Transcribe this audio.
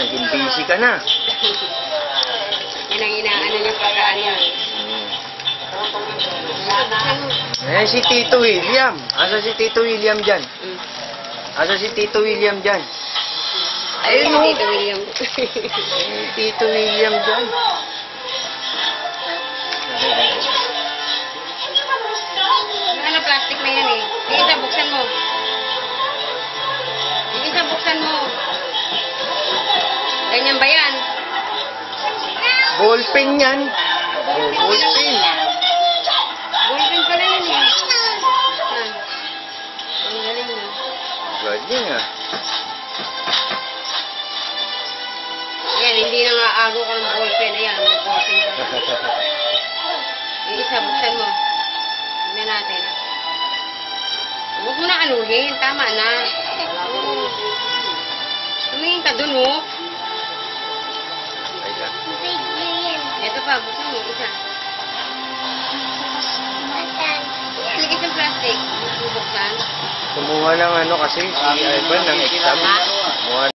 naging busy ka na. Yan ang inaano niya pagkaan yan. Eh, si Tito William. Asa si Tito William dyan? Asa si Tito William dyan? Ayun mo. Tito William. Tito William dyan. Ano, plastic na yan eh. Yung isa, buksan mo. Yung isa, buksan mo. Ganyan ba yan? Ballpen yan. Oh, ballpen. Ballpen pala yan eh. Ang galing mo. Galing ah. Ayan, hindi na nga aro ka ng ballpen. Ayan, may ballpen ka. Yung isa, buksan mo. Tignan natin. Huwag mo na anuhin. Tama na. Tumingin ka dun, oh. Ayan. Ito pa, buksan mo. Isa. Lagay sa plastic. Buksan. Kumuha ng ano kasi si Ivan ng exam. Kumuha